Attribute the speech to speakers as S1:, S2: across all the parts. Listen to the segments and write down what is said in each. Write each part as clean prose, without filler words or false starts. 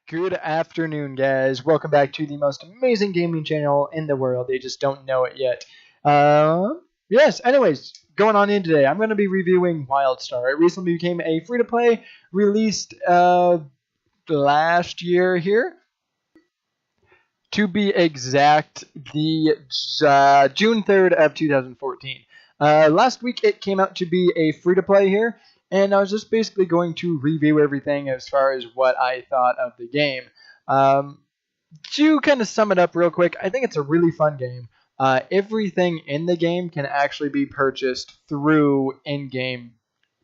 S1: Good afternoon, guys. Welcome back to the most amazing gaming channel in the world. They just don't know it yet. Yes, anyways, going on in today, I'm going to be reviewing Wildstar. It recently became a free-to-play, released last year here. To be exact, the June 3rd of 2014. Last week, it came out to be a free-to-play here. And I was just basically going to review everything as far as what I thought of the game. To kind of sum it up real quick, I think it's a really fun game. Everything in the game can actually be purchased through in-game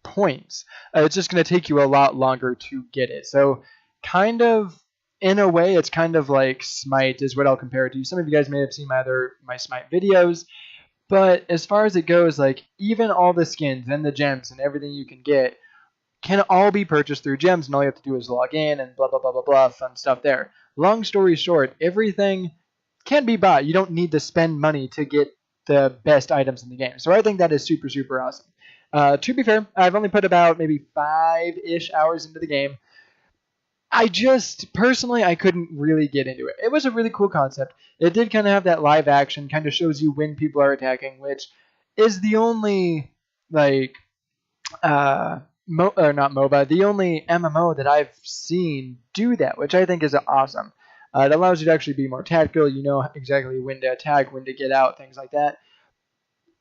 S1: points. It's just going to take you a lot longer to get it. So kind of, in a way, it's kind of like Smite is what I'll compare it to. Some of you guys may have seen my Smite videos. But as far as it goes, like even all the skins and the gems and everything you can get can all be purchased through gems, and all you have to do is log in and blah blah blah blah blah, fun stuff there. Long story short, everything can be bought. You don't need to spend money to get the best items in the game. So I think that is super super awesome. To be fair, I've only put about maybe 5-ish hours into the game. I just, personally, I couldn't really get into it. It was a really cool concept. It did kind of have that live action, kind of shows you when people are attacking, which is the only, like, not MOBA, the only MMO that I've seen do that, which I think is awesome. It allows you to actually be more tactical. You know exactly when to attack, when to get out, things like that.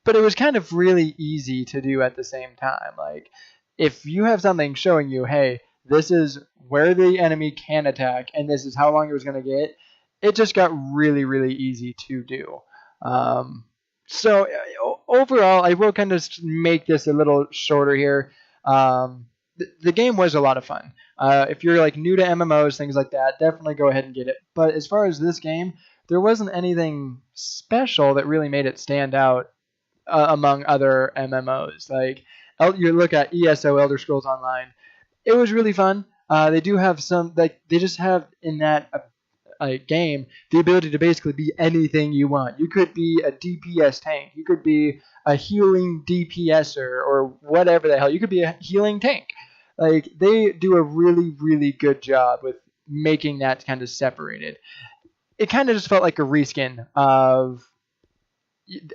S1: But it was kind of really easy to do at the same time. Like, if you have something showing you, hey, this is where the enemy can attack, and this is how long it was going to get, it just got really, really easy to do. So overall, I will kind of make this a little shorter here. The game was a lot of fun. If you're like new to MMOs, things like that, definitely go ahead and get it. But as far as this game, there wasn't anything special that really made it stand out among other MMOs. Like you look at ESO, Elder Scrolls Online. It was really fun. They do have some, like they just have in that game the ability to basically be anything you want. You could be a DPS tank. You could be a healing DPSer or whatever the hell. You could be a healing tank. Like they do a really really good job with making that kind of separated. It kind of just felt like a reskin of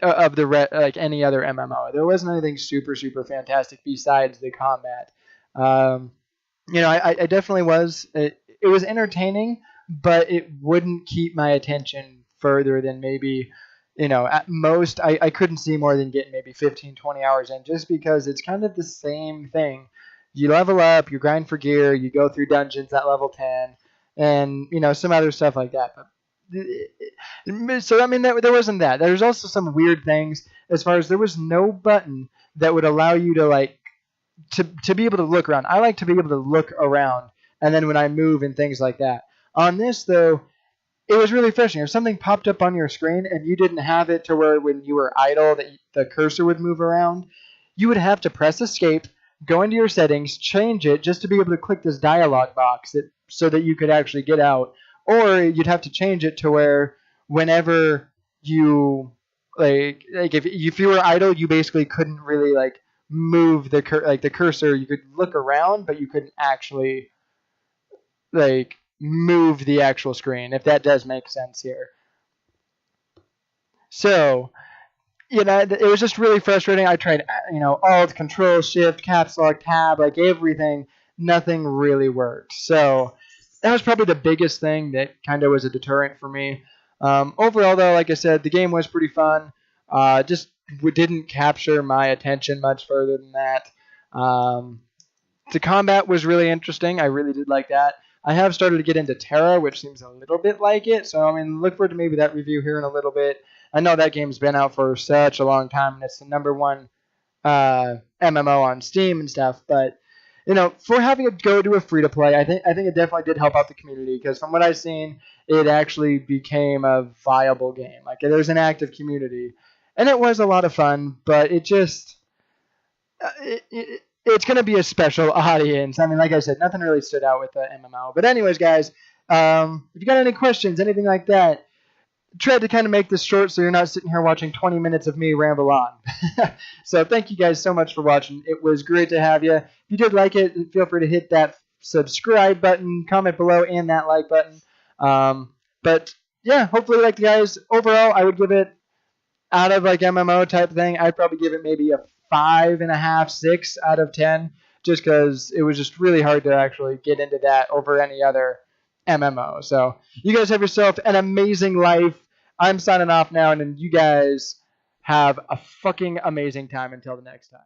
S1: like any other MMO. There wasn't anything super super fantastic besides the combat. I definitely was. It was entertaining, but it wouldn't keep my attention further than maybe, at most, I couldn't see more than getting maybe 15, 20 hours in, just because it's kind of the same thing. You level up, you grind for gear, you go through dungeons at level 10, and, some other stuff like that. So, I mean, there wasn't that. There's also some weird things as far as there was no button that would allow you to, like, to be able to look around. I like to be able to look around, and then when I move and things like that. On this, though, it was really frustrating. If something popped up on your screen and you didn't have it to where when you were idle that the cursor would move around, you would have to press escape, go into your settings, change it just to be able to click this dialog box so that you could actually get out. Or you'd have to change it to where whenever you, like if you were idle, you basically couldn't really, like, move the cursor. You could look around, but you couldn't actually, like, move the actual screen, if that does make sense here. So, it was just really frustrating. I tried, Alt, Control, Shift, Caps Lock, Tab, like everything. Nothing really worked. So that was probably the biggest thing that kind of was a deterrent for me. Overall, though, like I said, the game was pretty fun. Just didn't capture my attention much further than that. The combat was really interesting. I really did like that. I have started to get into Terra, which seems a little bit like it. So, I mean, look forward to maybe that review here in a little bit. I know that game's been out for such a long time, and it's the #1 MMO on Steam and stuff. But, for having it go to a free-to-play, I think it definitely did help out the community. Because from what I've seen, it actually became a viable game. Like, there's an active community. And it was a lot of fun, but it just... It's going to be a special audience. I mean, like I said, nothing really stood out with the MMO. But anyways, guys, if you got any questions, anything like that, tried to kind of make this short so you're not sitting here watching 20 minutes of me ramble on. So thank you guys so much for watching. It was great to have you. If you did like it, feel free to hit that subscribe button, comment below, and that like button. But yeah, hopefully, like, guys, overall, I would give it, out of like MMO type thing, I'd probably give it maybe a 5.5, 6 out of 10, just because it was just really hard to actually get into that over any other MMO. So you guys have yourself an amazing life. I'm signing off now, and then you guys have a fucking amazing time until the next time.